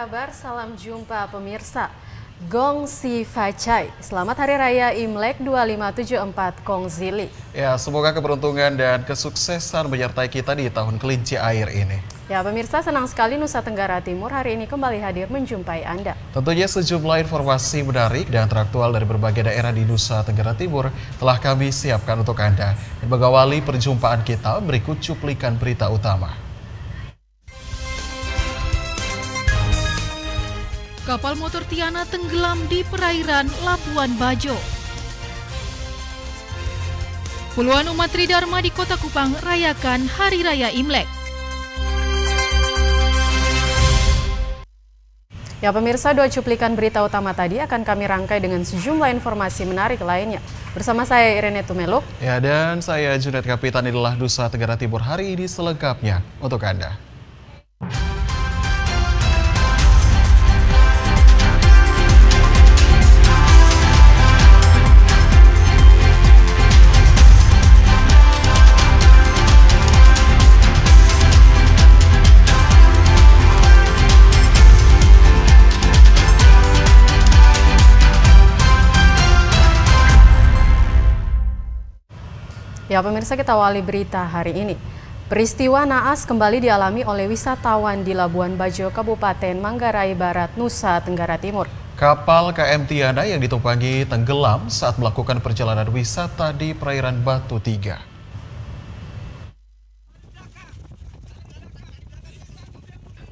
kabar? Salam jumpa pemirsa. Gong Si Facai, selamat Hari Raya Imlek 2574 Kong Zili. Ya, semoga keberuntungan dan kesuksesan menyertai kita di tahun kelinci air ini. Ya pemirsa, senang sekali Nusa Tenggara Timur hari ini kembali hadir menjumpai Anda. Tentunya sejumlah informasi menarik dan teraktual dari berbagai daerah di Nusa Tenggara Timur telah kami siapkan untuk Anda. Dan mengawali perjumpaan kita, berikut cuplikan berita utama. Kapal motor Tiana tenggelam di perairan Labuan Bajo. Puluhan umat Tridharma di Kota Kupang rayakan Hari Raya Imlek. Ya pemirsa, dua cuplikan berita utama tadi akan kami rangkai dengan sejumlah informasi menarik lainnya. Bersama saya Irene Tumeluk. Ya, dan saya Junet Kapitan, inilah Nusa Tenggara Timur hari ini selengkapnya untuk Anda. Ya pemirsa, kita awali berita hari ini. Peristiwa naas kembali dialami oleh wisatawan di Labuan Bajo, Kabupaten Manggarai Barat, Nusa Tenggara Timur. Kapal KM Tiana yang ditumpangi tenggelam saat melakukan perjalanan wisata di perairan Batu Tiga.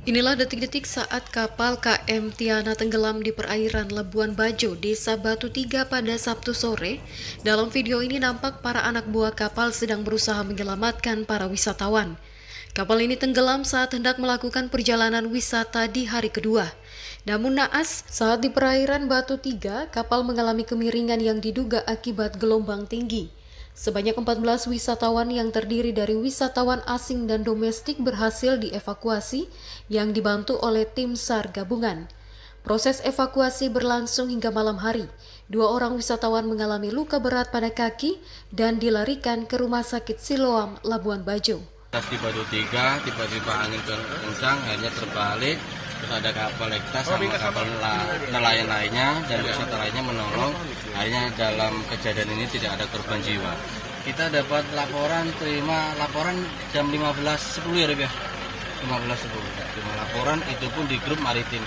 Inilah detik-detik saat kapal KM Tiana tenggelam di perairan Labuan Bajo, Desa Batu Tiga pada Sabtu sore. Dalam video ini nampak para anak buah kapal sedang berusaha menyelamatkan para wisatawan. Kapal ini tenggelam saat hendak melakukan perjalanan wisata di hari kedua. Namun naas, saat di perairan Batu Tiga, kapal mengalami kemiringan yang diduga akibat gelombang tinggi. Sebanyak 14 wisatawan yang terdiri dari wisatawan asing dan domestik berhasil dievakuasi yang dibantu oleh tim SAR gabungan. Proses evakuasi berlangsung hingga malam hari. 2 orang wisatawan mengalami luka berat pada kaki dan dilarikan ke Rumah Sakit Siloam, Labuan Bajo. Di Batu Tiga, tiba-tiba angin kencang, akhirnya terbalik. Terus ada kapal Ektas sama kapal nelayan lainnya dan wisata lainnya menolong. Akhirnya dalam kejadian ini tidak ada korban jiwa. Kita dapat terima laporan jam 15.10 ya Reb ya? 15.10. Terima laporan, itu pun di grup maritim.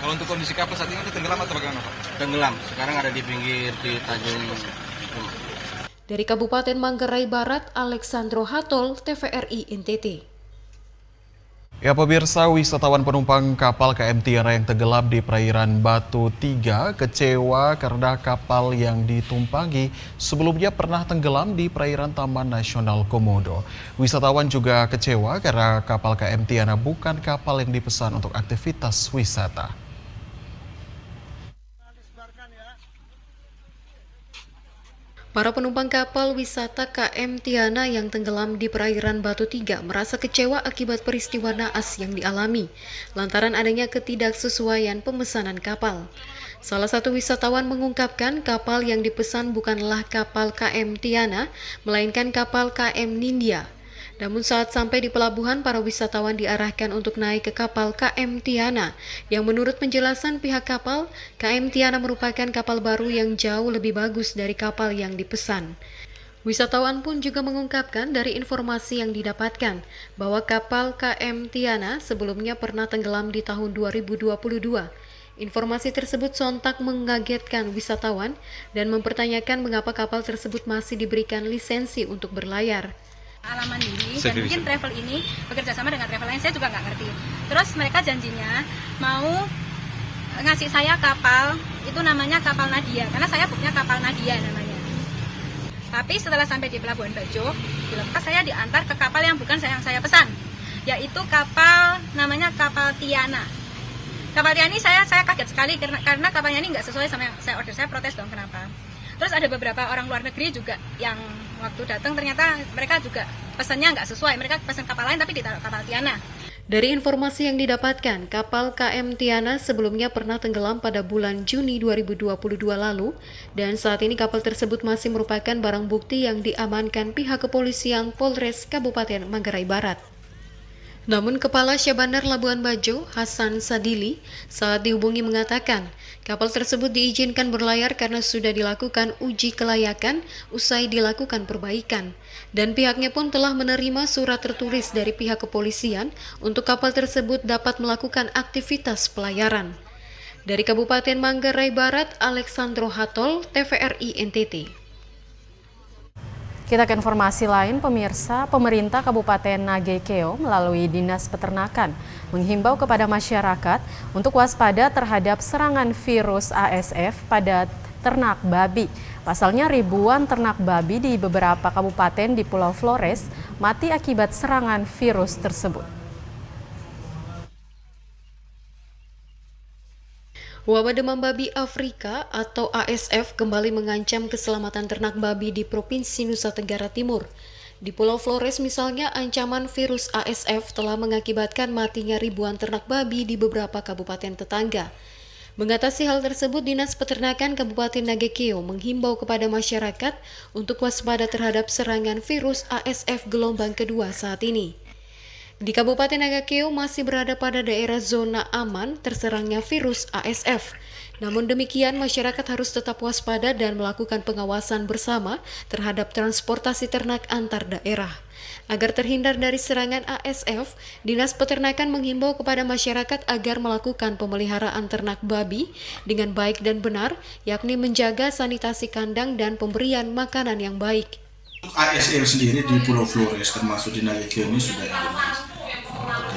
Kalau untuk kondisi kapal saat ini tenggelam atau bagaimana Pak? Tenggelam, sekarang ada di pinggir di Tanjung. Dari Kabupaten Manggarai Barat, Alexandro Hatol, TVRI NTT. Ya pemirsa, wisatawan penumpang kapal KM Tiana yang tenggelam di perairan Batu Tiga kecewa karena kapal yang ditumpangi sebelumnya pernah tenggelam di perairan Taman Nasional Komodo. Wisatawan juga kecewa karena kapal KM Tiana bukan kapal yang dipesan untuk aktivitas wisata. Para penumpang kapal wisata KM Tiana yang tenggelam di perairan Batu Tiga merasa kecewa akibat peristiwa naas yang dialami, lantaran adanya ketidaksesuaian pemesanan kapal. Salah satu wisatawan mengungkapkan kapal yang dipesan bukanlah kapal KM Tiana, melainkan kapal KM Nindya. Namun saat sampai di pelabuhan, para wisatawan diarahkan untuk naik ke kapal KM Tiana, yang menurut penjelasan pihak kapal, KM Tiana merupakan kapal baru yang jauh lebih bagus dari kapal yang dipesan. Wisatawan pun juga mengungkapkan dari informasi yang didapatkan, bahwa kapal KM Tiana sebelumnya pernah tenggelam di tahun 2022. Informasi tersebut sontak mengagetkan wisatawan dan mempertanyakan mengapa kapal tersebut masih diberikan lisensi untuk berlayar. Alaman ini dan mungkin travel ini bekerja sama dengan travel lain, saya juga nggak ngerti. Terus mereka janjinya mau ngasih saya kapal, itu namanya kapal Nadia, karena saya punya kapal Nadia namanya. Tapi setelah sampai di Pelabuhan Bajo, dilepas saya diantar ke kapal yang bukan yang saya pesan, yaitu kapal namanya kapal Tiana. Kapal Tiana ini saya kaget sekali karena kapalnya ini nggak sesuai sama yang saya order. Saya protes dong, kenapa? Terus ada beberapa orang luar negeri juga yang waktu datang ternyata mereka juga pesannya nggak sesuai. Mereka pesan kapal lain tapi ditaruh kapal Tiana. Dari informasi yang didapatkan, kapal KM Tiana sebelumnya pernah tenggelam pada bulan Juni 2022 lalu, dan saat ini kapal tersebut masih merupakan barang bukti yang diamankan pihak kepolisian Polres Kabupaten Manggarai Barat. Namun Kepala Syahbandar Labuan Bajo, Hasan Sadili, saat dihubungi mengatakan, kapal tersebut diizinkan berlayar karena sudah dilakukan uji kelayakan usai dilakukan perbaikan. Dan pihaknya pun telah menerima surat tertulis dari pihak kepolisian untuk kapal tersebut dapat melakukan aktivitas pelayaran. Dari Kabupaten Manggarai Barat, Alexandro Hatol, TVRI NTT. Kita ke informasi lain, pemirsa. Pemerintah Kabupaten Nagekeo melalui Dinas Peternakan menghimbau kepada masyarakat untuk waspada terhadap serangan virus ASF pada ternak babi. Pasalnya ribuan ternak babi di beberapa kabupaten di Pulau Flores mati akibat serangan virus tersebut. Wabah demam babi Afrika atau ASF kembali mengancam keselamatan ternak babi di Provinsi Nusa Tenggara Timur. Di Pulau Flores misalnya, ancaman virus ASF telah mengakibatkan matinya ribuan ternak babi di beberapa kabupaten tetangga. Mengatasi hal tersebut, Dinas Peternakan Kabupaten Nagekeo menghimbau kepada masyarakat untuk waspada terhadap serangan virus ASF gelombang kedua saat ini. Di Kabupaten Nagekeo masih berada pada daerah zona aman terserangnya virus ASF. Namun demikian, masyarakat harus tetap waspada dan melakukan pengawasan bersama terhadap transportasi ternak antar daerah. Agar terhindar dari serangan ASF, Dinas Peternakan menghimbau kepada masyarakat agar melakukan pemeliharaan ternak babi dengan baik dan benar, yakni menjaga sanitasi kandang dan pemberian makanan yang baik. ASF sendiri di Pulau Flores termasuk di Nagekeo ini sudah endemis.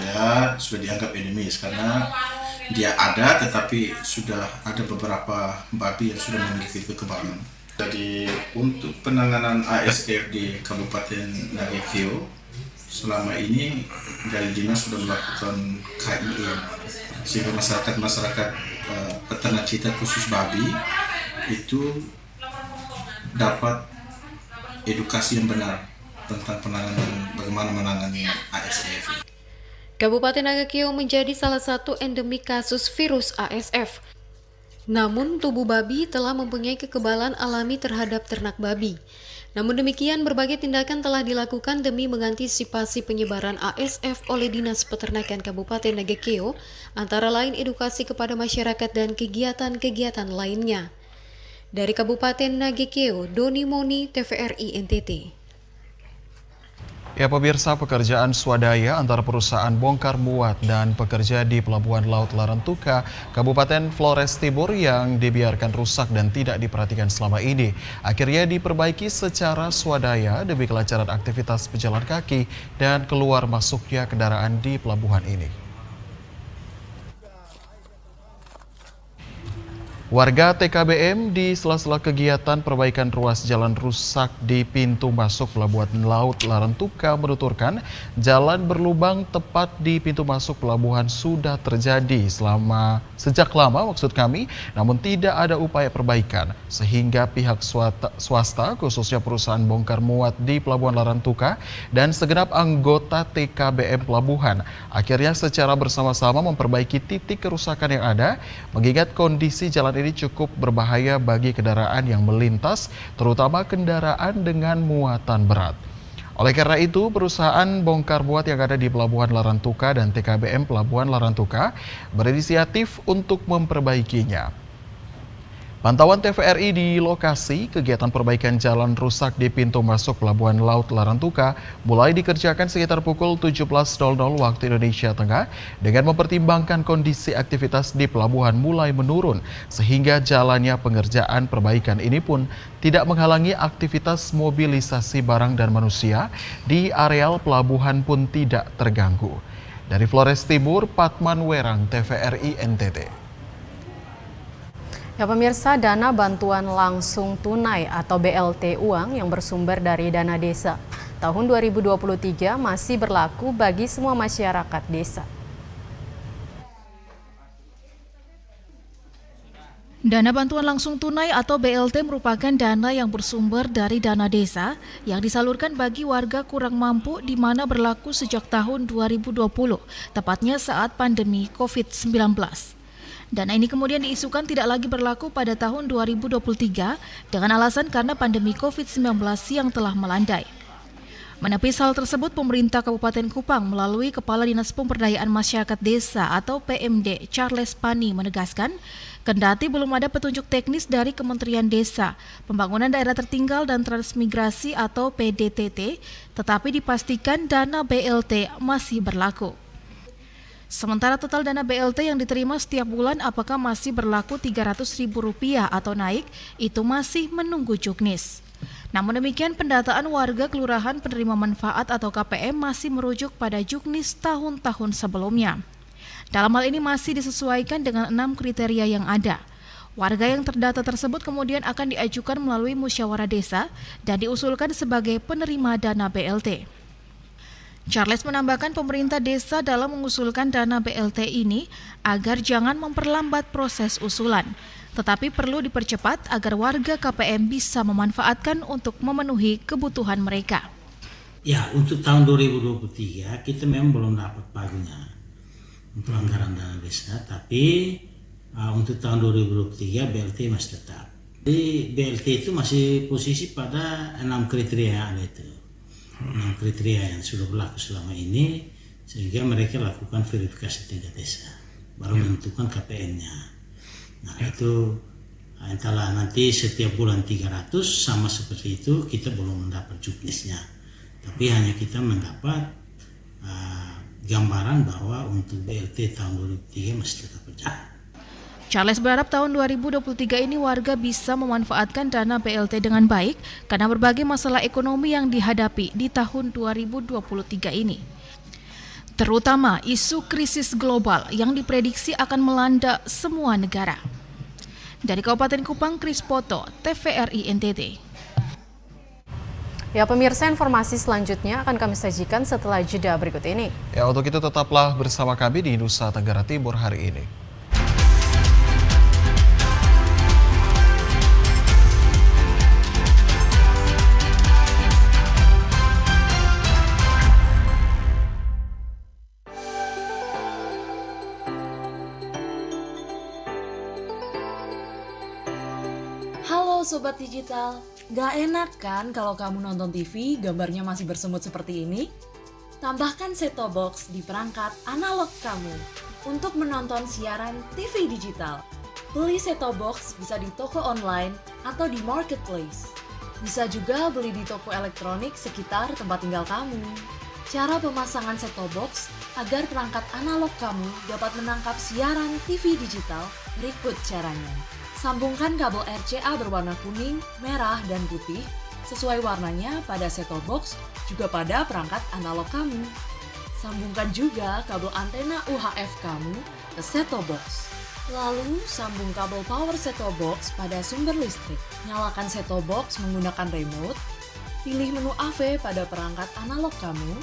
Ya, sudah dianggap endemis karena dia ada, tetapi sudah ada beberapa babi yang sudah memiliki kekebalan. Jadi untuk penanganan ASF di Kabupaten Nagekeo selama ini dari dinas sudah melakukan KIE sehingga masyarakat peternak kita khusus babi itu dapat edukasi yang benar tentang bagaimana menangani ASF. Kabupaten Nagekeo menjadi salah satu endemik kasus virus ASF. Namun, tubuh babi telah mempunyai kekebalan alami terhadap ternak babi. Namun demikian, berbagai tindakan telah dilakukan demi mengantisipasi penyebaran ASF oleh Dinas Peternakan Kabupaten Nagekeo, antara lain edukasi kepada masyarakat dan kegiatan-kegiatan lainnya. Dari Kabupaten Nagekeo, Doni Moni, TVRI NTT. Ya pemirsa, pekerjaan swadaya antara perusahaan bongkar muat dan pekerja di Pelabuhan Laut Larantuka, Kabupaten Flores Timur yang dibiarkan rusak dan tidak diperhatikan selama ini, akhirnya diperbaiki secara swadaya demi kelancaran aktivitas pejalan kaki dan keluar masuknya kendaraan di pelabuhan ini. Warga TKBM di sela-sela kegiatan perbaikan ruas jalan rusak di pintu masuk Pelabuhan Laut Larantuka menuturkan jalan berlubang tepat di pintu masuk pelabuhan sudah terjadi sejak lama namun tidak ada upaya perbaikan sehingga pihak swasta khususnya perusahaan bongkar muat di Pelabuhan Larantuka dan segenap anggota TKBM pelabuhan akhirnya secara bersama-sama memperbaiki titik kerusakan yang ada mengingat kondisi jalan ini cukup berbahaya bagi kendaraan yang melintas, terutama kendaraan dengan muatan berat. Oleh karena itu, perusahaan bongkar muat yang ada di Pelabuhan Larantuka dan TKBM Pelabuhan Larantuka berinisiatif untuk memperbaikinya. Pantauan TVRI di lokasi kegiatan perbaikan jalan rusak di pintu masuk Pelabuhan Laut Larantuka mulai dikerjakan sekitar pukul 17.00 waktu Indonesia Tengah dengan mempertimbangkan kondisi aktivitas di pelabuhan mulai menurun sehingga jalannya pengerjaan perbaikan ini pun tidak menghalangi aktivitas mobilisasi barang dan manusia di areal pelabuhan pun tidak terganggu. Dari Flores Timur, Patman Werang, TVRI NTT. Ya pemirsa, dana bantuan langsung tunai atau BLT uang yang bersumber dari dana desa tahun 2023 masih berlaku bagi semua masyarakat desa. Dana bantuan langsung tunai atau BLT merupakan dana yang bersumber dari dana desa yang disalurkan bagi warga kurang mampu di mana berlaku sejak tahun 2020, tepatnya saat pandemi COVID-19. Dana ini kemudian diisukan tidak lagi berlaku pada tahun 2023 dengan alasan karena pandemi COVID-19 yang telah melandai. Menepis hal tersebut, pemerintah Kabupaten Kupang melalui Kepala Dinas Pemberdayaan Masyarakat Desa atau PMD Charles Pani menegaskan, kendati belum ada petunjuk teknis dari Kementerian Desa, Pembangunan Daerah Tertinggal dan Transmigrasi atau PDTT, tetapi dipastikan dana BLT masih berlaku. Sementara total dana BLT yang diterima setiap bulan apakah masih berlaku Rp300.000 atau naik, itu masih menunggu juknis. Namun demikian, pendataan warga kelurahan penerima manfaat atau KPM masih merujuk pada juknis tahun-tahun sebelumnya. Dalam hal ini masih disesuaikan dengan 6 kriteria yang ada. Warga yang terdata tersebut kemudian akan diajukan melalui musyawarah desa dan diusulkan sebagai penerima dana BLT. Charles menambahkan pemerintah desa dalam mengusulkan dana BLT ini agar jangan memperlambat proses usulan, tetapi perlu dipercepat agar warga KPM bisa memanfaatkan untuk memenuhi kebutuhan mereka. Ya, untuk tahun 2023 kita memang belum dapat pagunya untuk anggaran dana desa, tapi untuk tahun 2023 BLT masih tetap. Jadi BLT itu masih posisi pada 6 kriteria yang ada itu. 6 kriteria yang sudah berlaku selama ini, sehingga mereka lakukan verifikasi tingkat desa, baru menentukan KPM-nya. Nah itu entahlah nanti setiap bulan 300 sama seperti itu, kita belum mendapat juknisnya, tapi hanya kita mendapat gambaran bahwa untuk BLT tahun 2023 masih tetap berjalan. Charles berharap tahun 2023 ini warga bisa memanfaatkan dana BLT dengan baik karena berbagai masalah ekonomi yang dihadapi di tahun 2023 ini. Terutama isu krisis global yang diprediksi akan melanda semua negara. Dari Kabupaten Kupang, Kris Poto, TVRI NTT. Ya pemirsa, informasi selanjutnya akan kami sajikan setelah jeda berikut ini. Ya, untuk itu tetaplah bersama kami di Nusa Tenggara Timur hari ini. Halo Sobat Digital, gak enak kan kalau kamu nonton TV gambarnya masih bersemut seperti ini? Tambahkan set-top box di perangkat analog kamu untuk menonton siaran TV digital. Beli set-top box bisa di toko online atau di marketplace. Bisa juga beli di toko elektronik sekitar tempat tinggal kamu. Cara pemasangan set-top box agar perangkat analog kamu dapat menangkap siaran TV digital berikut caranya. Sambungkan kabel RCA berwarna kuning, merah, dan putih sesuai warnanya pada set-top box juga pada perangkat analog kamu. Sambungkan juga kabel antena UHF kamu ke set-top box. Lalu sambung kabel power set-top box pada sumber listrik. Nyalakan set-top box menggunakan remote. Pilih menu AV pada perangkat analog kamu.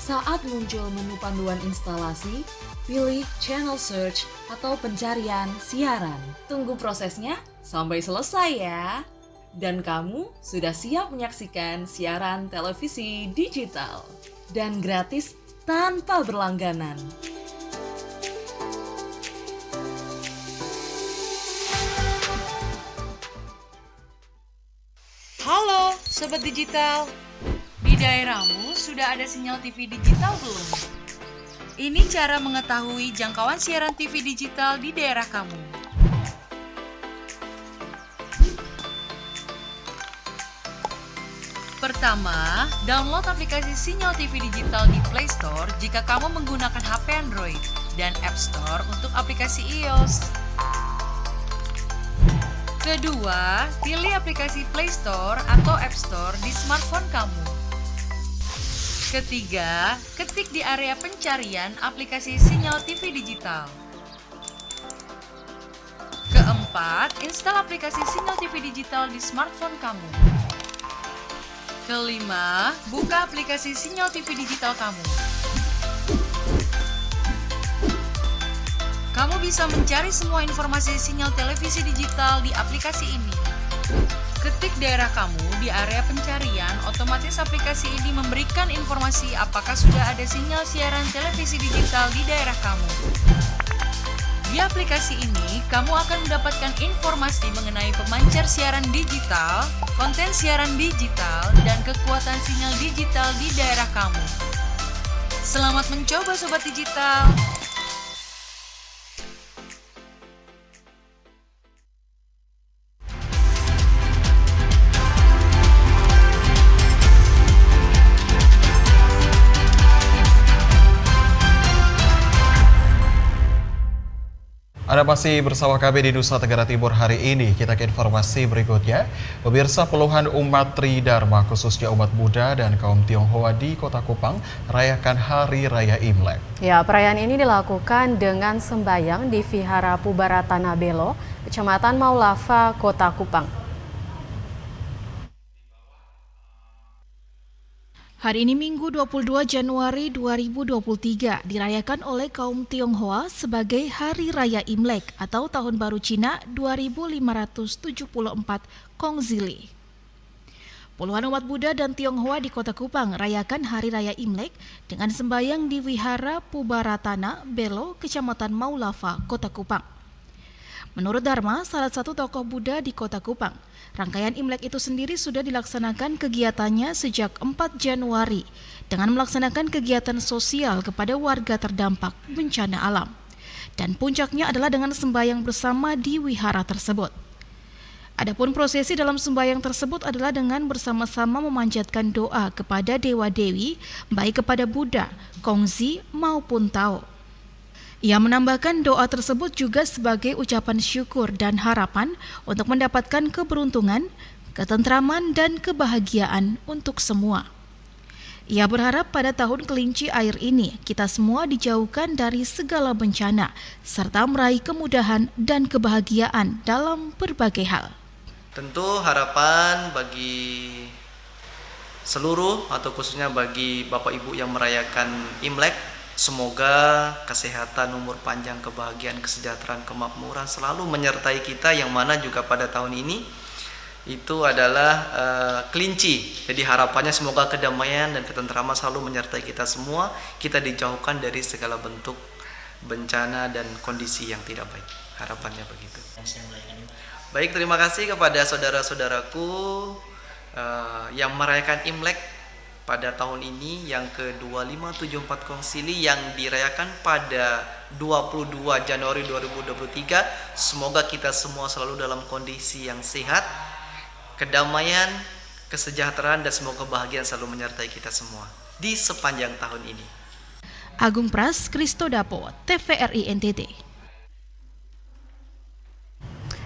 Saat muncul menu panduan instalasi, pilih channel search atau pencarian siaran. Tunggu prosesnya sampai selesai ya. Dan kamu sudah siap menyaksikan siaran televisi digital. Dan gratis tanpa berlangganan. Halo Sobat Digital, di daerahmu sudah ada sinyal TV digital belum? Ini cara mengetahui jangkauan siaran TV digital di daerah kamu. Pertama, download aplikasi Sinyal TV Digital di Play Store jika kamu menggunakan HP Android dan App Store untuk aplikasi iOS. Kedua, pilih aplikasi Play Store atau App Store di smartphone kamu. Ketiga, ketik di area pencarian aplikasi Sinyal TV Digital. Keempat, install aplikasi Sinyal TV Digital di smartphone kamu. Kelima, buka aplikasi Sinyal TV Digital kamu. Kamu bisa mencari semua informasi sinyal televisi digital di aplikasi ini. Ketik daerah kamu di area pencarian, otomatis aplikasi ini memberikan informasi apakah sudah ada sinyal siaran televisi digital di daerah kamu. Di aplikasi ini, kamu akan mendapatkan informasi mengenai pemancar siaran digital, konten siaran digital, dan kekuatan sinyal digital di daerah kamu. Selamat mencoba Sobat Digital! Anda masih bersama kami di Nusa Tenggara Timur hari ini. Kita ke informasi berikutnya. Pemirsa, puluhan umat Tridharma, khususnya umat Buddha dan kaum Tionghoa di Kota Kupang, merayakan Hari Raya Imlek. Ya, perayaan ini dilakukan dengan sembahyang di Vihara Pubaratana Belo, Kecamatan Maulava, Kota Kupang. Hari ini Minggu 22 Januari 2023 dirayakan oleh kaum Tionghoa sebagai Hari Raya Imlek atau Tahun Baru Cina 2574 Kongzili. Puluhan umat Buddha dan Tionghoa di Kota Kupang rayakan Hari Raya Imlek dengan sembahyang di Vihara Pubaratana Belo, Kecamatan Maulava, Kota Kupang. Menurut Dharma, salah satu tokoh Buddha di Kota Kupang, rangkaian Imlek itu sendiri sudah dilaksanakan kegiatannya sejak 4 Januari dengan melaksanakan kegiatan sosial kepada warga terdampak bencana alam. Dan puncaknya adalah dengan sembahyang bersama di wihara tersebut. Adapun prosesi dalam sembahyang tersebut adalah dengan bersama-sama memanjatkan doa kepada dewa-dewi, baik kepada Buddha, Kongzi maupun Tao. Ia menambahkan doa tersebut juga sebagai ucapan syukur dan harapan untuk mendapatkan keberuntungan, ketentraman, dan kebahagiaan untuk semua. Ia berharap pada tahun kelinci air ini kita semua dijauhkan dari segala bencana serta meraih kemudahan dan kebahagiaan dalam berbagai hal. Tentu harapan bagi seluruh atau khususnya bagi Bapak Ibu yang merayakan Imlek, semoga kesehatan, umur panjang, kebahagiaan, kesejahteraan, kemakmuran selalu menyertai kita, yang mana juga pada tahun ini itu adalah kelinci. Jadi harapannya semoga kedamaian dan ketentraman selalu menyertai kita semua. Kita dijauhkan dari segala bentuk bencana dan kondisi yang tidak baik. Harapannya begitu. Baik, terima kasih kepada saudara-saudaraku yang merayakan Imlek pada tahun ini yang ke-2574 Kongzili yang dirayakan pada 22 Januari 2023. Semoga kita semua selalu dalam kondisi yang sehat, kedamaian, kesejahteraan, dan semoga kebahagiaan selalu menyertai kita semua di sepanjang tahun ini. Agung Pras, Kristodapo, TVRI NTT.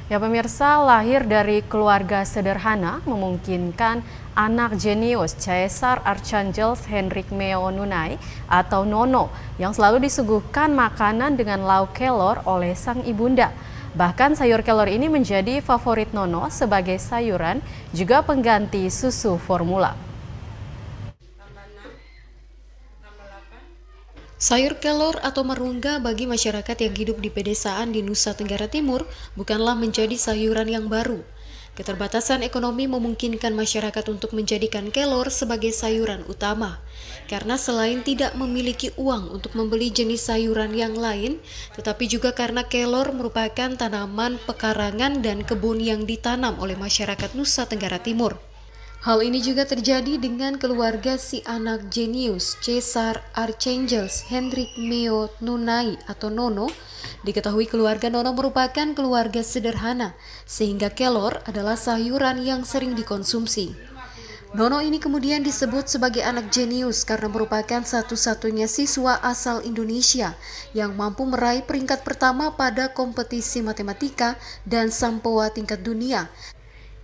Ya pemirsa, lahir dari keluarga sederhana memungkinkan anak jenius Caesar Archangels Hendrik Meo Nunai atau Nono yang selalu disuguhkan makanan dengan lauk kelor oleh sang ibunda. Bahkan sayur kelor ini menjadi favorit Nono sebagai sayuran juga pengganti susu formula. Sayur kelor atau marungga bagi masyarakat yang hidup di pedesaan di Nusa Tenggara Timur bukanlah menjadi sayuran yang baru. Keterbatasan ekonomi memungkinkan masyarakat untuk menjadikan kelor sebagai sayuran utama. Karena selain tidak memiliki uang untuk membeli jenis sayuran yang lain, tetapi juga karena kelor merupakan tanaman pekarangan dan kebun yang ditanam oleh masyarakat Nusa Tenggara Timur. Hal ini juga terjadi dengan keluarga si anak jenius Caesar Archangels Hendrik Meo Nunai atau Nono. Diketahui keluarga Nono merupakan keluarga sederhana, sehingga kelor adalah sayuran yang sering dikonsumsi. Nono ini kemudian disebut sebagai anak jenius karena merupakan satu-satunya siswa asal Indonesia yang mampu meraih peringkat pertama pada kompetisi matematika dan sampoa tingkat dunia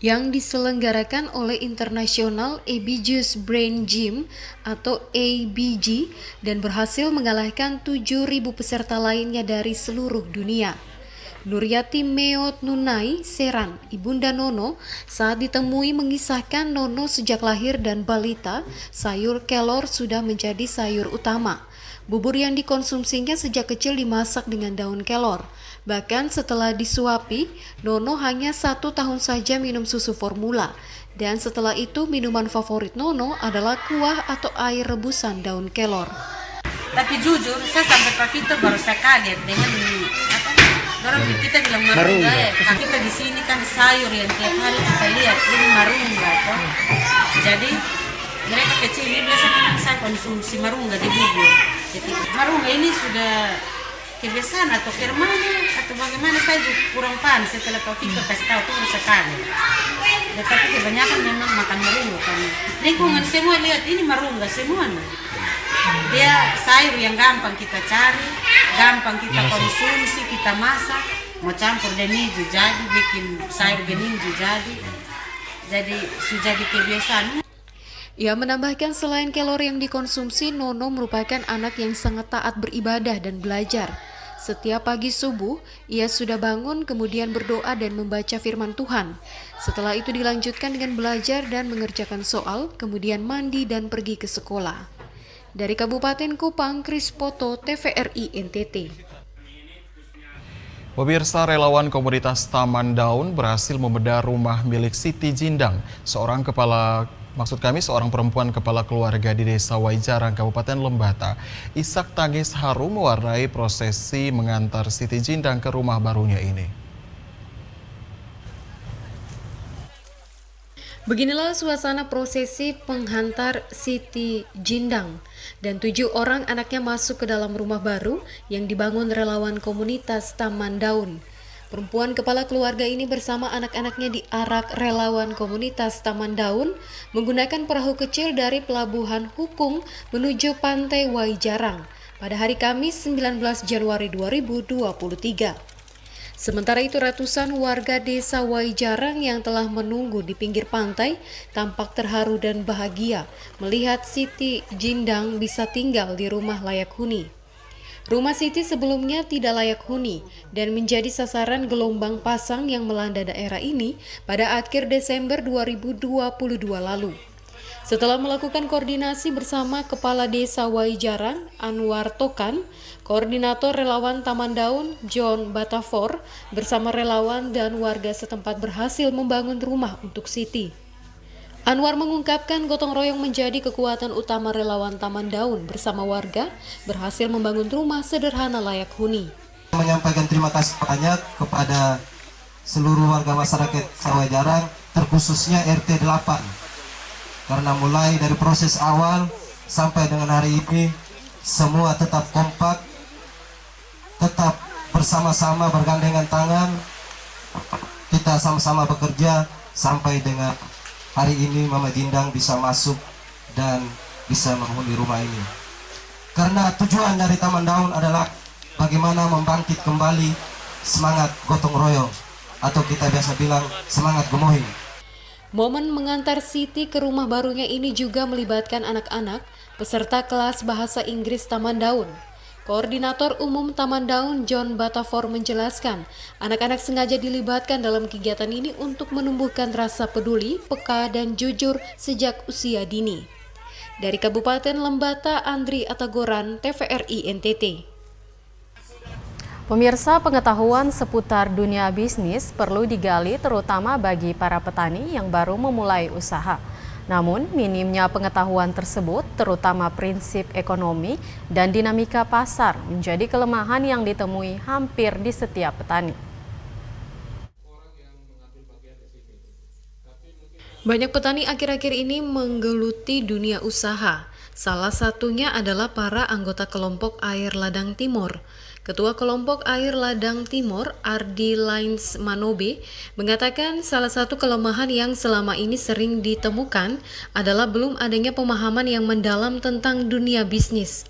yang diselenggarakan oleh International Ambiguous Brain Gym atau ABG dan berhasil mengalahkan 7.000 peserta lainnya dari seluruh dunia. Nuryati Meo Nunai Serang, ibunda Nono, saat ditemui mengisahkan Nono sejak lahir dan balita, sayur kelor sudah menjadi sayur utama. Bubur yang dikonsumsinya sejak kecil dimasak dengan daun kelor. Bahkan setelah disuapi, Nono hanya 1 tahun saja minum susu formula. Dan setelah itu minuman favorit Nono adalah kuah atau air rebusan daun kelor. Tapi jujur, saya sampai Pak Vito baru saya kaget dengan kita bilang marungga ya. Kita di sini kan sayur yang tiap hari kita lihat ini marungga toh. Jadi mereka kecil ini biasanya saya konsumsi marungga di bubur. Jadi marungga ini sudah kebiasaan atau kemana atau bagaimana saya juga kurang paham setelah kau pikir kasih tahu tuh sekali. Ya, tapi kebanyakan memang makan marungga kan. Lingkungan semua lihat ini marungga semua. Dia sayur yang gampang kita cari, gampang kita konsumsi, kita masak, mau campur demi juga jadi, bikin sayur bening juga jadi sudah jadi kebiasaan. Ia menambahkan selain kalori yang dikonsumsi, Nono merupakan anak yang sangat taat beribadah dan belajar. Setiap pagi subuh, ia sudah bangun kemudian berdoa dan membaca firman Tuhan. Setelah itu dilanjutkan dengan belajar dan mengerjakan soal, kemudian mandi dan pergi ke sekolah. Dari Kabupaten Kupang, Kris Poto, TVRI NTT. Pemirsa, relawan komunitas Taman Daun berhasil membedah rumah milik Siti Jindang, seorang perempuan kepala keluarga di Desa Waijarang, Kabupaten Lembata. Isak tangis haru mewarnai prosesi mengantar Siti Jindang ke rumah barunya ini. Beginilah suasana prosesi penghantar Siti Jindang dan 7 orang anaknya masuk ke dalam rumah baru yang dibangun relawan komunitas Taman Daun. Perempuan kepala keluarga ini bersama anak-anaknya diarak relawan komunitas Taman Daun menggunakan perahu kecil dari Pelabuhan Hukung menuju Pantai Waijarang pada hari Kamis 19 Januari 2023. Sementara itu ratusan warga desa Waijarang yang telah menunggu di pinggir pantai tampak terharu dan bahagia melihat Siti Jindang bisa tinggal di rumah layak huni. Rumah Siti sebelumnya tidak layak huni dan menjadi sasaran gelombang pasang yang melanda daerah ini pada akhir Desember 2022 lalu. Setelah melakukan koordinasi bersama Kepala Desa Waijarang, Anwar Tokan, Koordinator Relawan Taman Daun, John Batafor, bersama relawan dan warga setempat berhasil membangun rumah untuk Siti. Anwar mengungkapkan gotong royong menjadi kekuatan utama relawan Taman Daun bersama warga berhasil membangun rumah sederhana layak huni. Menyampaikan terima kasih banyak kepada seluruh warga masyarakat Waijarang, terkhususnya RT 8. Karena mulai dari proses awal sampai dengan hari ini semua tetap kompak, tetap bersama-sama bergandengan tangan, kita sama-sama bekerja sampai dengan hari ini Mama Jindang bisa masuk dan bisa menghuni rumah ini. Karena tujuan dari Taman Daun adalah bagaimana membangkit kembali semangat gotong royong atau kita biasa bilang semangat gemohing. Momen mengantar Siti ke rumah barunya ini juga melibatkan anak-anak peserta kelas bahasa Inggris Taman Daun. Koordinator Umum Taman Daun John Batafor menjelaskan, anak-anak sengaja dilibatkan dalam kegiatan ini untuk menumbuhkan rasa peduli, peka, dan jujur sejak usia dini. Dari Kabupaten Lembata, Andri Atagoran, TVRI NTT. Pemirsa, pengetahuan seputar dunia bisnis perlu digali terutama bagi para petani yang baru memulai usaha. Namun, minimnya pengetahuan tersebut, terutama prinsip ekonomi dan dinamika pasar, menjadi kelemahan yang ditemui hampir di setiap petani. Banyak petani akhir-akhir ini menggeluti dunia usaha. Salah satunya adalah para anggota kelompok Air Ladang Timur. Ketua kelompok Air Ladang Timur, Ardi Lines Manobe, mengatakan salah satu kelemahan yang selama ini sering ditemukan adalah belum adanya pemahaman yang mendalam tentang dunia bisnis.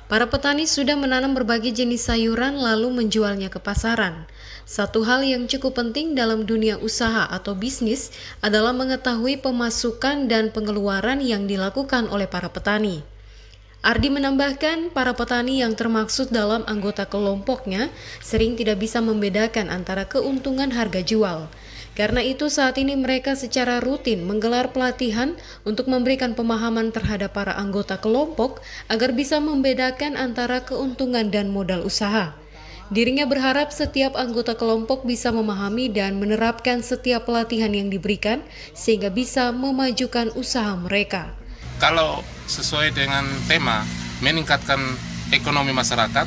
Para petani sudah menanam berbagai jenis sayuran lalu menjualnya ke pasaran. Satu hal yang cukup penting dalam dunia usaha atau bisnis adalah mengetahui pemasukan dan pengeluaran yang dilakukan oleh para petani. Ardi menambahkan, para petani yang termaksud dalam anggota kelompoknya sering tidak bisa membedakan antara keuntungan harga jual. Karena itu saat ini mereka secara rutin menggelar pelatihan untuk memberikan pemahaman terhadap para anggota kelompok agar bisa membedakan antara keuntungan dan modal usaha. Dirinya berharap setiap anggota kelompok bisa memahami dan menerapkan setiap pelatihan yang diberikan sehingga bisa memajukan usaha mereka. Kalau sesuai dengan tema meningkatkan ekonomi masyarakat,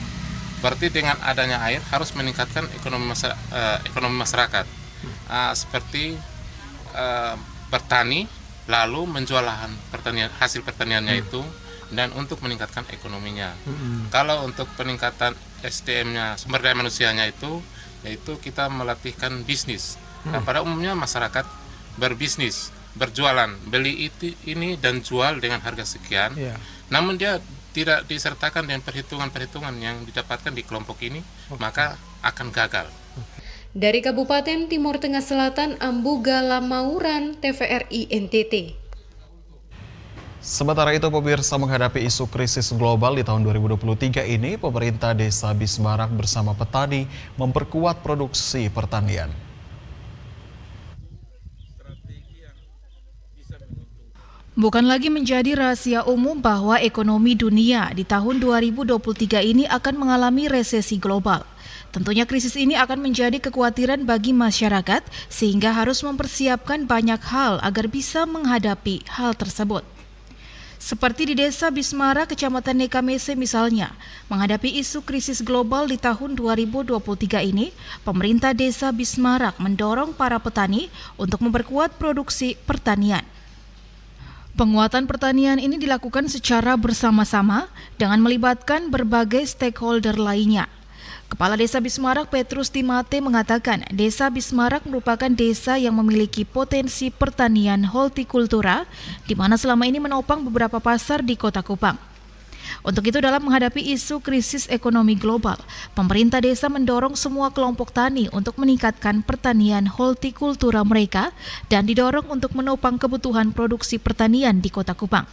Berarti dengan adanya air harus meningkatkan ekonomi masyarakat, seperti bertani, lalu menjual lahan pertanian, hasil pertaniannya itu, dan untuk meningkatkan ekonominya. Kalau untuk peningkatan SDM-nya, sumber daya manusianya itu, yaitu kita melatihkan bisnis. Nah, pada umumnya masyarakat berbisnis, berjualan, beli ini dan jual dengan harga sekian. Namun dia tidak disertakan dengan perhitungan-perhitungan yang didapatkan di kelompok ini, maka akan gagal. Dari Kabupaten Timur Tengah Selatan, Ambuga Lamauran, TVRI NTT. Sementara itu, pemirsa, menghadapi isu krisis global di tahun 2023 ini, pemerintah Desa Bismarak bersama petani memperkuat produksi pertanian. Bukan lagi menjadi rahasia umum bahwa ekonomi dunia di tahun 2023 ini akan mengalami resesi global. Tentunya krisis ini akan menjadi kekhawatiran bagi masyarakat sehingga harus mempersiapkan banyak hal agar bisa menghadapi hal tersebut. Seperti di Desa Bismara, Kecamatan Nekamese misalnya, menghadapi isu krisis global di tahun 2023 ini, pemerintah Desa Bismarak mendorong para petani untuk memperkuat produksi pertanian. Penguatan pertanian ini dilakukan secara bersama-sama dengan melibatkan berbagai stakeholder lainnya. Kepala Desa Bismarak Petrus Timate mengatakan Desa Bismarak merupakan desa yang memiliki potensi pertanian hortikultura di mana selama ini menopang beberapa pasar di Kota Kupang. Untuk itu, dalam menghadapi isu krisis ekonomi global, pemerintah desa mendorong semua kelompok tani untuk meningkatkan pertanian hortikultura mereka dan didorong untuk menopang kebutuhan produksi pertanian di Kota Kupang.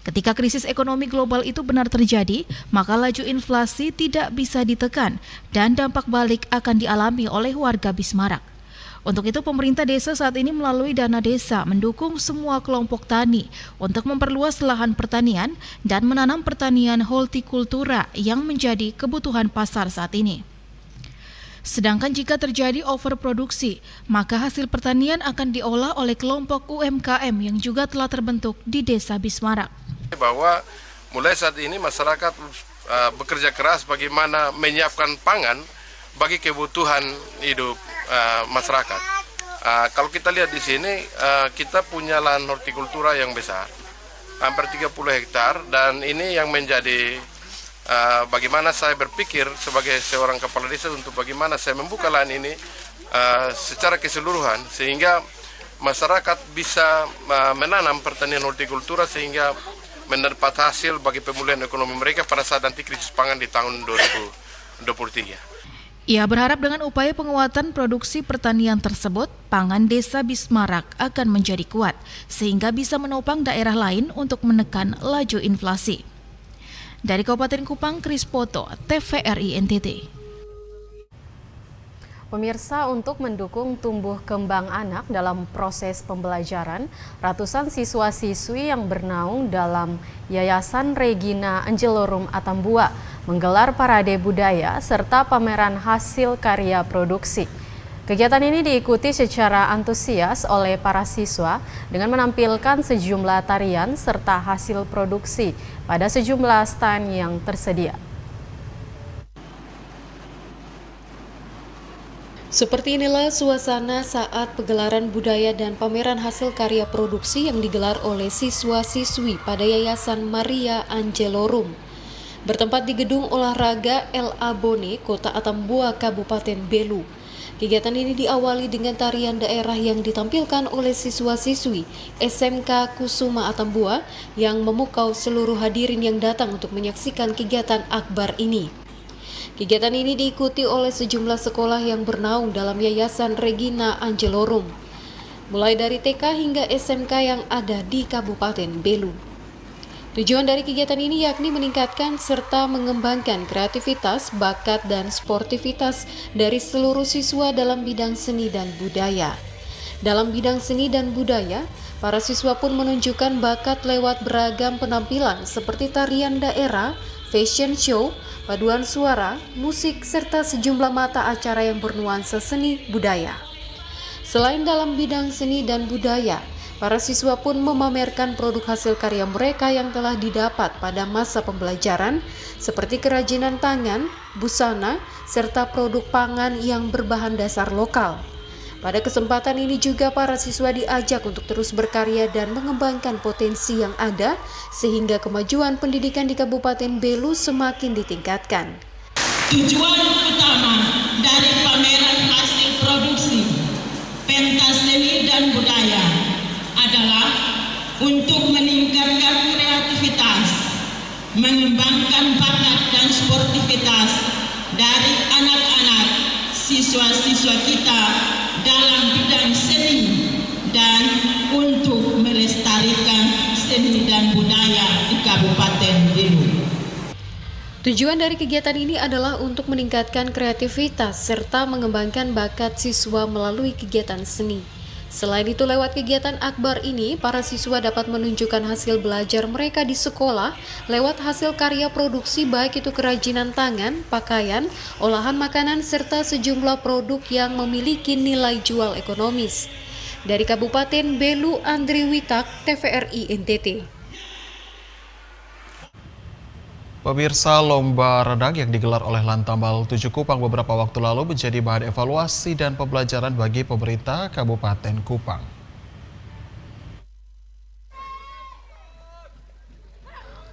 Ketika krisis ekonomi global itu benar terjadi, maka laju inflasi tidak bisa ditekan dan dampak balik akan dialami oleh warga Bismarak. Untuk itu, pemerintah desa saat ini melalui dana desa mendukung semua kelompok tani untuk memperluas lahan pertanian dan menanam pertanian hortikultura yang menjadi kebutuhan pasar saat ini. Sedangkan jika terjadi overproduksi, maka hasil pertanian akan diolah oleh kelompok UMKM yang juga telah terbentuk di Desa Bismarak. Bahwa mulai saat ini masyarakat bekerja keras bagaimana menyiapkan pangan bagi kebutuhan hidup masyarakat. Kalau kita lihat di sini, kita punya lahan hortikultura yang besar, hampir 30 hektar, dan ini yang menjadi bagaimana saya berpikir sebagai seorang kepala desa untuk bagaimana saya membuka lahan ini secara keseluruhan sehingga masyarakat bisa menanam pertanian hortikultura sehingga mendapat hasil bagi pemulihan ekonomi mereka pada saat nanti krisis pangan di tahun 2023. Ia berharap dengan upaya penguatan produksi pertanian tersebut, pangan Desa Bismarak akan menjadi kuat, sehingga bisa menopang daerah lain untuk menekan laju inflasi. Dari Kabupaten Kupang, Kris Poto, TVRI NTT. Pemirsa, untuk mendukung tumbuh kembang anak dalam proses pembelajaran, ratusan siswa-siswi yang bernaung dalam Yayasan Regina Angelorum Atambua menggelar parade budaya serta pameran hasil karya produksi. Kegiatan ini diikuti secara antusias oleh para siswa dengan menampilkan sejumlah tarian serta hasil produksi pada sejumlah stand yang tersedia. Seperti inilah suasana saat pegelaran budaya dan pameran hasil karya produksi yang digelar oleh siswa-siswi pada Yayasan Maria Angelorum. Bertempat di Gedung Olahraga El Abone, Kota Atambua, Kabupaten Belu. Kegiatan ini diawali dengan tarian daerah yang ditampilkan oleh siswa-siswi SMK Kusuma Atambua yang memukau seluruh hadirin yang datang untuk menyaksikan kegiatan akbar ini. Kegiatan ini diikuti oleh sejumlah sekolah yang bernaung dalam Yayasan Regina Angelorum, mulai dari TK hingga SMK yang ada di Kabupaten Belu. Tujuan dari kegiatan ini yakni meningkatkan serta mengembangkan kreativitas, bakat, dan sportivitas dari seluruh siswa dalam bidang seni dan budaya. Dalam bidang seni dan budaya, para siswa pun menunjukkan bakat lewat beragam penampilan seperti tarian daerah, fashion show, paduan suara, musik, serta sejumlah mata acara yang bernuansa seni budaya. Selain dalam bidang seni dan budaya, Para siswa pun memamerkan produk hasil karya mereka yang telah didapat pada masa pembelajaran, seperti kerajinan tangan, busana, serta produk pangan yang berbahan dasar lokal. Pada kesempatan ini juga para siswa diajak untuk terus berkarya dan mengembangkan potensi yang ada, sehingga kemajuan pendidikan di Kabupaten Belu semakin ditingkatkan. Tujuan utama dari pameran hasil produksi pentas seni dan budaya adalah untuk meningkatkan kreativitas, mengembangkan bakat dan sportivitas dari anak-anak siswa-siswa kita dalam bidang seni dan untuk melestarikan seni dan budaya di Kabupaten Belu. Tujuan dari kegiatan ini adalah untuk meningkatkan kreativitas serta mengembangkan bakat siswa melalui kegiatan seni. Selain itu, lewat kegiatan akbar ini, para siswa dapat menunjukkan hasil belajar mereka di sekolah lewat hasil karya produksi, baik itu kerajinan tangan, pakaian, olahan makanan, serta sejumlah produk yang memiliki nilai jual ekonomis. Dari Kabupaten Belu, Andri Witak, TVRI NTT. Pemirsa, lomba renang yang digelar oleh Lantamal 7 Kupang beberapa waktu lalu menjadi bahan evaluasi dan pembelajaran bagi pemerintah Kabupaten Kupang.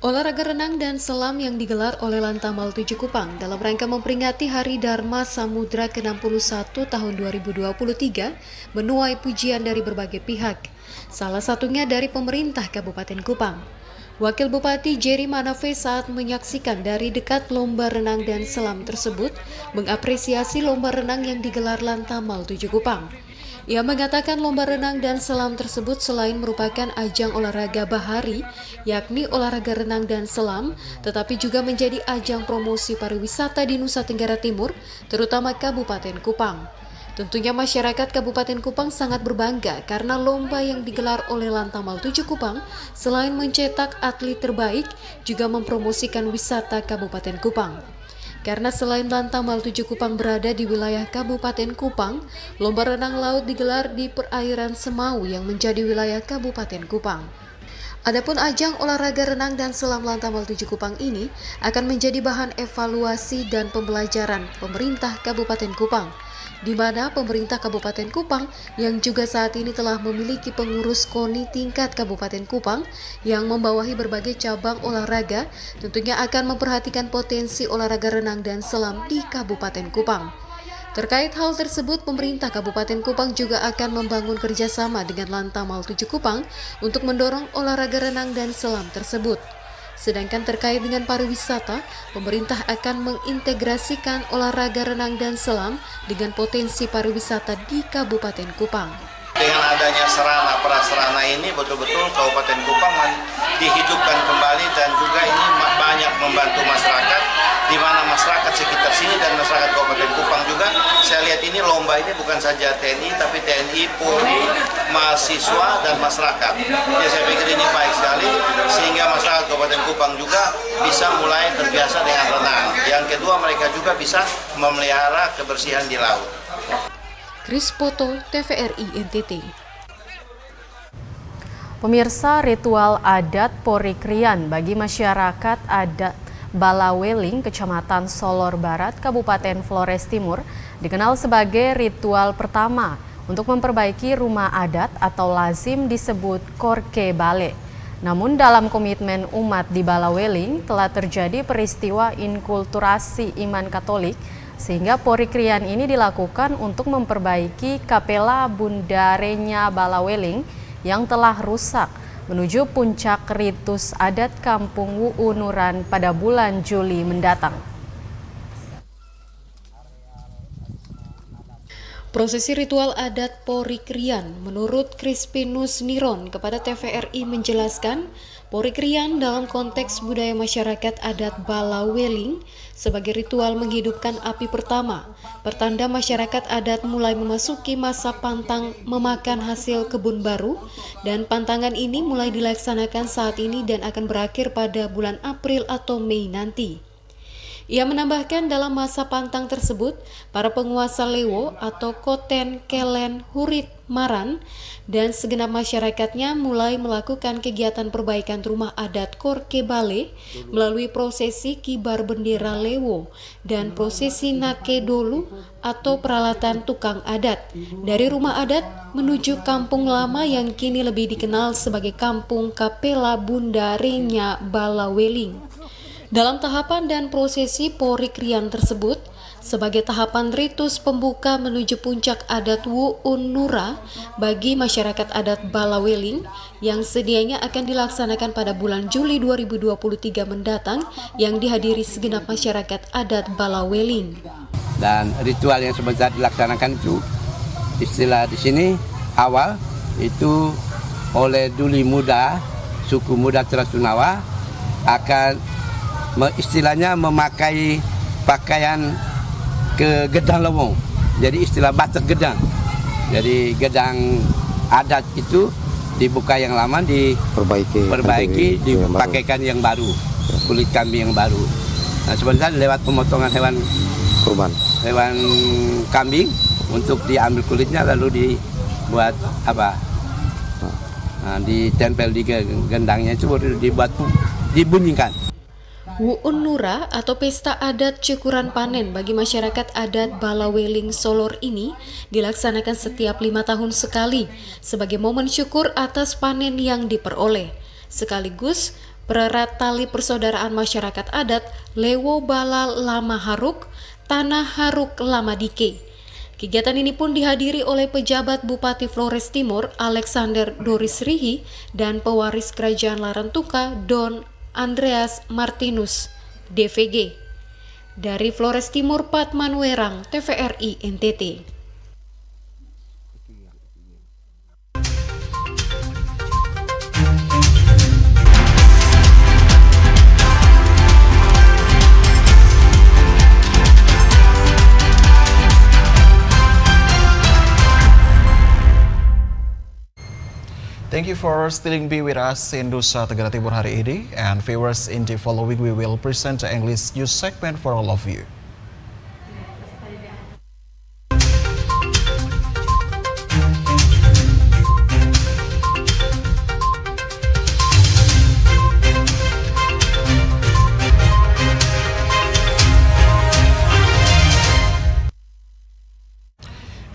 Olahraga renang dan selam yang digelar oleh Lantamal 7 Kupang dalam rangka memperingati Hari Dharma Samudra ke-61 tahun 2023 menuai pujian dari berbagai pihak, salah satunya dari pemerintah Kabupaten Kupang. Wakil Bupati Jerry Manafe saat menyaksikan dari dekat lomba renang dan selam tersebut mengapresiasi lomba renang yang digelar Lantamal 7 Kupang. Ia mengatakan lomba renang dan selam tersebut selain merupakan ajang olahraga bahari, yakni olahraga renang dan selam, tetapi juga menjadi ajang promosi pariwisata di Nusa Tenggara Timur, terutama Kabupaten Kupang. Tentunya masyarakat Kabupaten Kupang sangat berbangga karena lomba yang digelar oleh Lantamal 7 Kupang selain mencetak atlet terbaik, juga mempromosikan wisata Kabupaten Kupang. Karena selain Lantamal 7 Kupang berada di wilayah Kabupaten Kupang, lomba renang laut digelar di perairan Semau yang menjadi wilayah Kabupaten Kupang. Adapun ajang olahraga renang dan selam Lantamal 7 Kupang ini akan menjadi bahan evaluasi dan pembelajaran pemerintah Kabupaten Kupang, di mana pemerintah Kabupaten Kupang yang juga saat ini telah memiliki pengurus KONI tingkat Kabupaten Kupang yang membawahi berbagai cabang olahraga, tentunya akan memperhatikan potensi olahraga renang dan selam di Kabupaten Kupang. Terkait hal tersebut, pemerintah Kabupaten Kupang juga akan membangun kerjasama dengan Lantamal 7 Kupang untuk mendorong olahraga renang dan selam tersebut. Sedangkan terkait dengan pariwisata, pemerintah akan mengintegrasikan olahraga renang dan selam dengan potensi pariwisata di Kabupaten Kupang. Dengan adanya sarana prasarana ini betul-betul Kabupaten Kupang dihidupkan kembali dan juga ini banyak membantu masyarakat, di mana masyarakat sekitar sini dan masyarakat Kabupaten Kupang juga, saya lihat ini lomba ini bukan saja TNI tapi TNI, Polri, mahasiswa dan masyarakat. Ya, saya pikir ini baik sekali sehingga masyarakat Kabupaten Kupang juga bisa mulai terbiasa dengan renang. Yang kedua, mereka juga bisa memelihara kebersihan di laut. Kris Poto, TVRI NTT. Pemirsa, ritual adat Porikrian bagi masyarakat adat Balaweling, Kecamatan Solor Barat, Kabupaten Flores Timur, dikenal sebagai ritual pertama untuk memperbaiki rumah adat atau lazim disebut Korke Bale. Namun dalam komitmen umat di Balaweling telah terjadi peristiwa inkulturasi iman Katolik, sehingga Porikrian ini dilakukan untuk memperbaiki kapela Bundarenya Balaweling yang telah rusak menuju puncak ritus adat Kampung Wuunuran pada bulan Juli mendatang. Prosesi ritual adat Porikrian menurut Crispinus Niron kepada TVRI menjelaskan, Porikrian dalam konteks budaya masyarakat adat Balaweling sebagai ritual menghidupkan api pertama, pertanda masyarakat adat mulai memasuki masa pantang memakan hasil kebun baru, dan pantangan ini mulai dilaksanakan saat ini dan akan berakhir pada bulan April atau Mei nanti. Ia menambahkan dalam masa pantang tersebut, para penguasa Lewo atau Koten, Kelen, Hurit, Maran, dan segenap masyarakatnya mulai melakukan kegiatan perbaikan rumah adat Korke Bale melalui prosesi kibar bendera Lewo dan prosesi Nake Dolu atau peralatan tukang adat dari rumah adat menuju kampung lama yang kini lebih dikenal sebagai Kampung Kapela Bunda Renya Balaweling. Dalam tahapan dan prosesi Porik Rian tersebut, sebagai tahapan ritus pembuka menuju puncak adat Wu'un Nura bagi masyarakat adat Balaweling yang sedianya akan dilaksanakan pada bulan Juli 2023 mendatang yang dihadiri segenap masyarakat adat Balaweling. Dan ritual yang sebentar dilaksanakan itu istilah di sini awal itu oleh Duli Muda, suku Muda Trasunawa akan istilahnya memakai pakaian ke gedang lewong. Jadi istilah batak gedang. Jadi gedang adat itu dibuka yang lama, diperbaiki, dipakaikan yang baru, kulit kambing yang baru. Nah, sebentar lewat pemotongan hewan kurban, hewan kambing untuk diambil kulitnya lalu dibuat apa? Nah, ditempel di gendangnya itu baru dibuat dibunyikan. Wu'un Nura atau pesta adat cukuran panen bagi masyarakat adat Balaweling Solor ini dilaksanakan setiap 5 tahun sekali sebagai momen syukur atas panen yang diperoleh. Sekaligus pererat tali persaudaraan masyarakat adat Lewo Bala Lama Haruk, Tanah Haruk Lama Dike. Kegiatan ini pun dihadiri oleh pejabat Bupati Flores Timur Alexander Doris Rihi dan pewaris Kerajaan Larantuka Don Andreas Martinus, DVG. Dari Flores Timur, Patman Werang, TVRI NTT. Thank you for still be with us in Nusa Tenggara Timur hari ini. And viewers, in the following we will present the English news segment for all of you.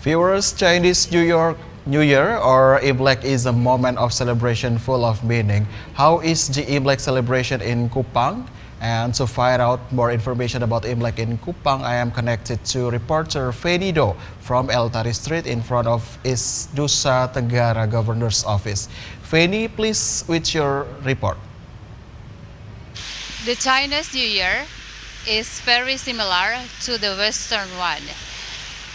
Viewers, Chinese New Year or Imlek is a moment of celebration full of meaning. How is the Imlek celebration in Kupang? And to find out more information about Imlek in Kupang, I am connected to reporter Feni Do from El Tari Street in front of East Nusa Tenggara Governor's Office. Feni, please with your report. The Chinese New Year is very similar to the Western one.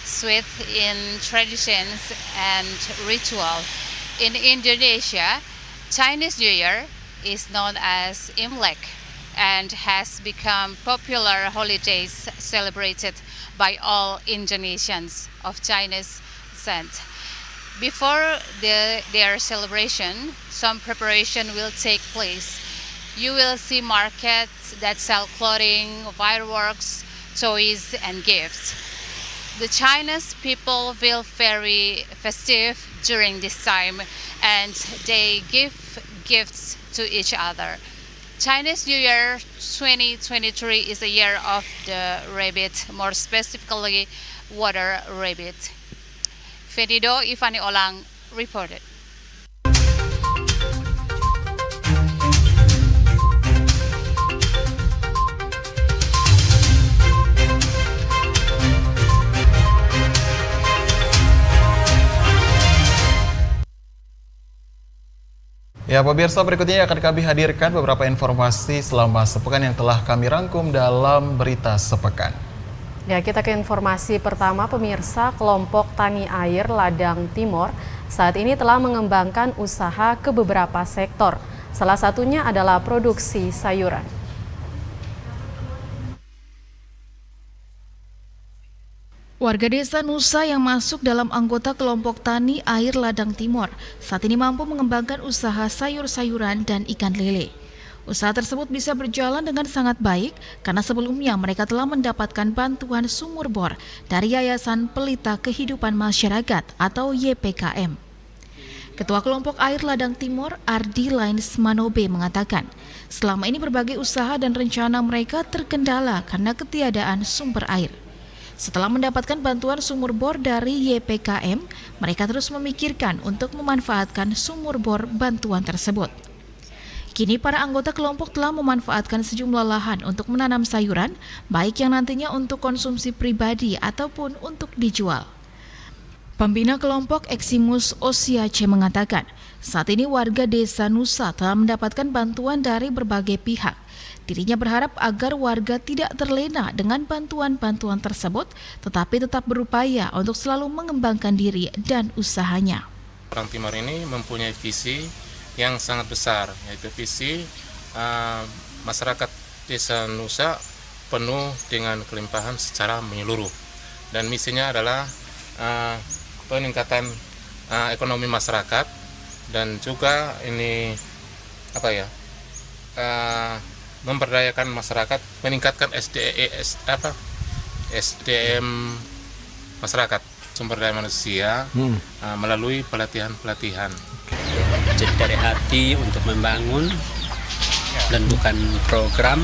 Sweet in traditions and ritual. In Indonesia, Chinese New Year is known as Imlek and has become popular holidays celebrated by all Indonesians of Chinese descent. Before their celebration, some preparation will take place. You will see markets that sell clothing, fireworks, toys, and gifts. The Chinese people feel very festive during this time and they give gifts to each other. Chinese New Year 2023 is the year of the rabbit, more specifically water rabbit. Fenido Ivani Olang reported. Ya, pemirsa, berikutnya akan kami hadirkan beberapa informasi selama sepekan yang telah kami rangkum dalam Berita Sepekan. Ya, kita ke informasi pertama, pemirsa. Kelompok Tani Air Ladang Timor saat ini telah mengembangkan usaha ke beberapa sektor. Salah satunya adalah produksi sayuran. Warga desa Nusa yang masuk dalam anggota kelompok Tani Air Ladang Timor saat ini mampu mengembangkan usaha sayur-sayuran dan ikan lele. Usaha tersebut bisa berjalan dengan sangat baik karena sebelumnya mereka telah mendapatkan bantuan sumur bor dari Yayasan Pelita Kehidupan Masyarakat atau YPKM. Ketua Kelompok Air Ladang Timur, Ardi Lines Manobe mengatakan, selama ini berbagai usaha dan rencana mereka terkendala karena ketiadaan sumber air. Setelah mendapatkan bantuan sumur bor dari YPKM, mereka terus memikirkan untuk memanfaatkan sumur bor bantuan tersebut. Kini para anggota kelompok telah memanfaatkan sejumlah lahan untuk menanam sayuran, baik yang nantinya untuk konsumsi pribadi ataupun untuk dijual. Pembina kelompok Eximus Osiace mengatakan, saat ini warga desa Nusa telah mendapatkan bantuan dari berbagai pihak. Dirinya berharap agar warga tidak terlena dengan bantuan-bantuan tersebut, tetapi tetap berupaya untuk selalu mengembangkan diri dan usahanya. Orang Timur ini mempunyai visi yang sangat besar, yaitu visi masyarakat desa Nusa penuh dengan kelimpahan secara menyeluruh, dan misinya adalah peningkatan ekonomi masyarakat dan juga ini memberdayakan masyarakat, meningkatkan SDM masyarakat, sumber daya manusia melalui pelatihan-pelatihan. Jadi dari hati untuk membangun dan bukan program,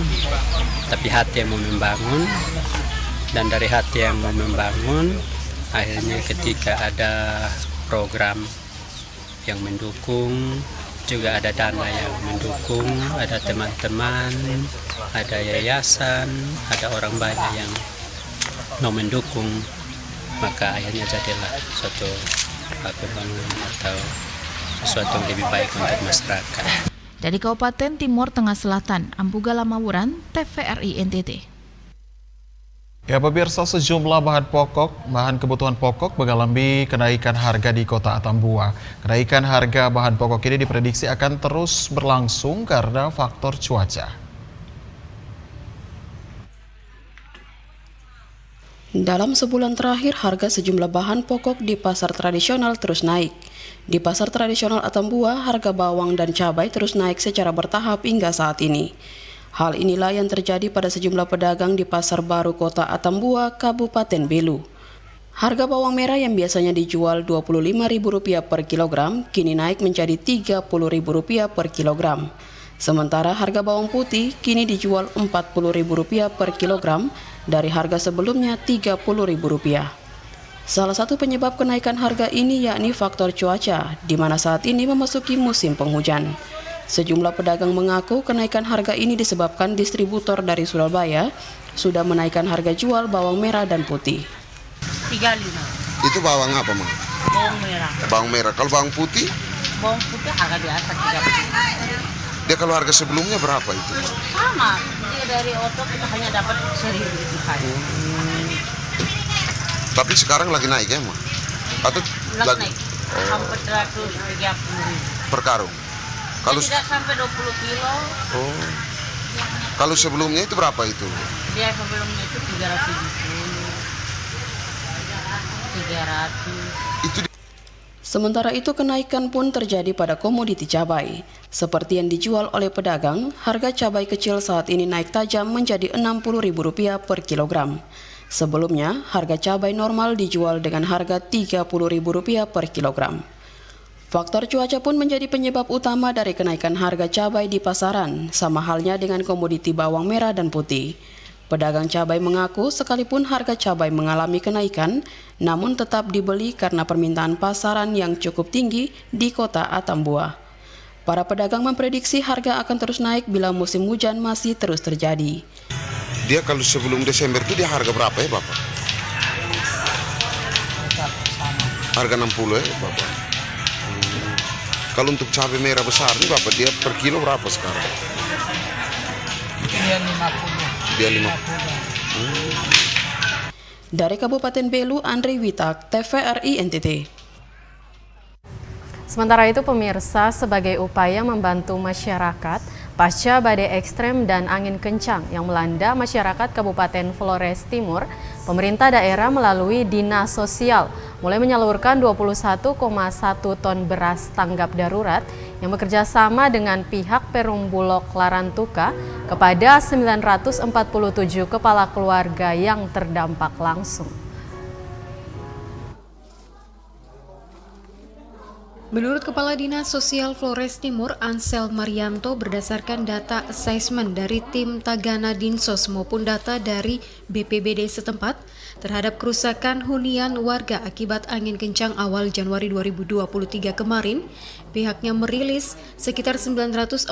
tapi hati yang mau membangun, dan dari hati yang mau membangun akhirnya ketika ada program yang mendukung, juga ada dana yang mendukung, ada teman-teman, ada yayasan, ada orang banyak yang mau mendukung, maka akhirnya jadilah suatu pembangunan atau sesuatu yang lebih baik untuk masyarakat. Dari Kabupaten Timur Tengah Selatan, Ampugala Mawuran, TVRI NTT. Ya pemirsa, sejumlah bahan kebutuhan pokok mengalami kenaikan harga di Kota Atambua. Kenaikan harga bahan pokok ini diprediksi akan terus berlangsung karena faktor cuaca. Dalam sebulan terakhir, harga sejumlah bahan pokok di pasar tradisional terus naik. Di pasar tradisional Atambua, harga bawang dan cabai terus naik secara bertahap hingga saat ini. Hal inilah yang terjadi pada sejumlah pedagang di Pasar Baru Kota Atambua, Kabupaten Belu. Harga bawang merah yang biasanya dijual Rp25.000 per kilogram, kini naik menjadi Rp30.000 per kilogram. Sementara harga bawang putih kini dijual Rp40.000 per kilogram dari harga sebelumnya Rp30.000. Salah satu penyebab kenaikan harga ini yakni faktor cuaca, di mana saat ini memasuki musim penghujan. Sejumlah pedagang mengaku kenaikan harga ini disebabkan distributor dari Surabaya sudah menaikkan harga jual bawang merah dan putih. 35. Itu bawang apa, Mang? Bawang merah. Bawang merah. Kalau bawang putih? Bawang putih harga biasa 30. Dia kalau harga sebelumnya berapa itu? Sama, dia dari Oto kita hanya dapat 1.000 itu saja. Tapi sekarang lagi naik ya, Mang? Atau lagi naik? Sampai 130.000 per karung. Kalau tidak sampai 20 kilo. Oh. Kalau sebelumnya itu berapa itu? Dia sebelumnya itu 300. Sementara itu kenaikan pun terjadi pada komoditi cabai. Seperti yang dijual oleh pedagang, harga cabai kecil saat ini naik tajam menjadi Rp60.000 per kilogram. Sebelumnya, harga cabai normal dijual dengan harga Rp30.000 per kilogram. Faktor cuaca pun menjadi penyebab utama dari kenaikan harga cabai di pasaran, sama halnya dengan komoditi bawang merah dan putih. Pedagang cabai mengaku sekalipun harga cabai mengalami kenaikan, namun tetap dibeli karena permintaan pasaran yang cukup tinggi di Kota Atambua. Para pedagang memprediksi harga akan terus naik bila musim hujan masih terus terjadi. Dia kalau sebelum Desember itu dia harga berapa ya, Bapak? Harga 60 ya, Bapak? Kalau untuk cabai merah besar nih, Bapak, dia per kilo berapa sekarang? Dia 50. Dia 50. Dari Kabupaten Belu, Andri Witak, TVRI NTT. Sementara itu pemirsa, sebagai upaya membantu masyarakat pasca badai ekstrem dan angin kencang yang melanda masyarakat Kabupaten Flores Timur, pemerintah daerah melalui Dinas Sosial mulai menyalurkan 21,1 ton beras tanggap darurat yang bekerja sama dengan pihak Perum Bulog Larantuka kepada 947 kepala keluarga yang terdampak langsung. Menurut Kepala Dinas Sosial Flores Timur, Ansel Marianto, berdasarkan data asesmen dari tim Tagana Dinsos maupun data dari BPBD setempat terhadap kerusakan hunian warga akibat angin kencang awal Januari 2023 kemarin, pihaknya merilis sekitar 947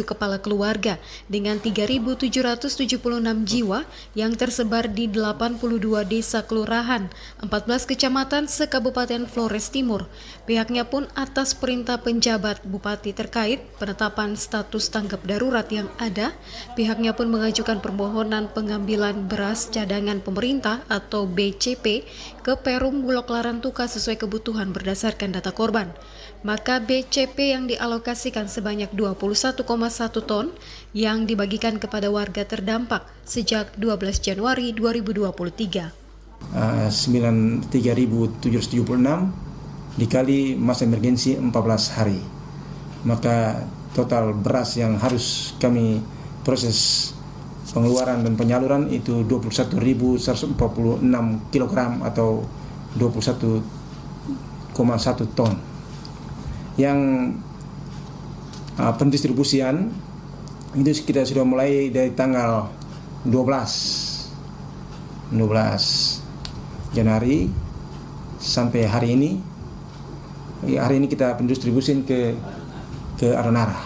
kepala keluarga dengan 3.776 jiwa yang tersebar di 82 desa kelurahan, 14 kecamatan se-Kabupaten Flores Timur. Pihaknya pun atas perintah penjabat bupati terkait penetapan status tanggap darurat yang ada, pihaknya pun mengajukan permohonan pengambilan beras cadangan pemerintah atau BCP ke Perum Bulog Larantuka sesuai kebutuhan berdasarkan data korban. Maka BCP yang dialokasikan sebanyak 21,1 ton yang dibagikan kepada warga terdampak sejak 12 Januari 2023. 3.776 dikali masa emergensi 14 hari. Maka total beras yang harus kami proses pengeluaran dan penyaluran itu 21.146 kg atau 21,1 ton. Yang pendistribusian itu kita sudah mulai dari tanggal 12 Januari sampai hari ini. Hari ini kita pendistribusin ke Adonara.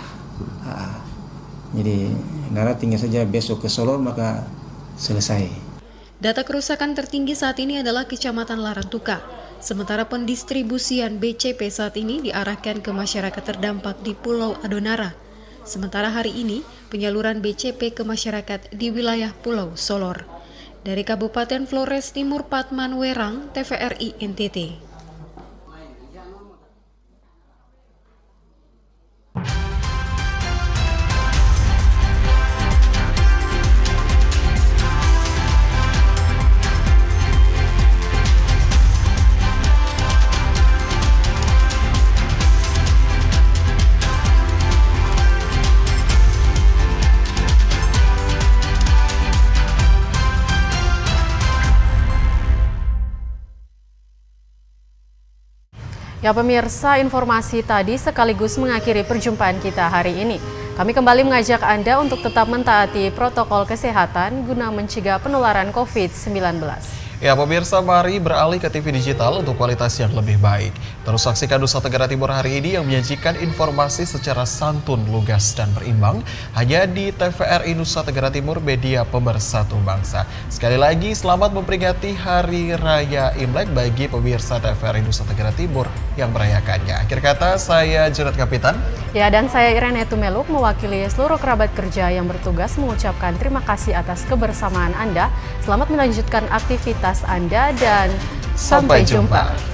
Jadi Nara tinggal saja besok ke Solo maka selesai. Data kerusakan tertinggi saat ini adalah Kecamatan Larantuka. Sementara pendistribusian BCP saat ini diarahkan ke masyarakat terdampak di Pulau Adonara. Sementara hari ini penyaluran BCP ke masyarakat di wilayah Pulau Solor. Dari Kabupaten Flores Timur, Patman Werang, TVRI NTT. Ya pemirsa, informasi tadi sekaligus mengakhiri perjumpaan kita hari ini. Kami kembali mengajak Anda untuk tetap mentaati protokol kesehatan guna mencegah penularan COVID-19. Ya pemirsa, mari beralih ke TV digital untuk kualitas yang lebih baik. Terus saksikan Nusa Tenggara Timur hari ini yang menyajikan informasi secara santun, lugas, dan berimbang hanya di TVRI Nusa Tenggara Timur, media pemersatu bangsa. Sekali lagi selamat memperingati Hari Raya Imlek bagi pemirsa TVRI Nusa Tenggara Timur yang merayakannya. Akhir kata, saya Junat Kapitan. Ya, dan saya Irene Tumeluk mewakili seluruh kerabat kerja yang bertugas mengucapkan terima kasih atas kebersamaan Anda. Selamat melanjutkan aktivitas Anda dan sampai jumpa.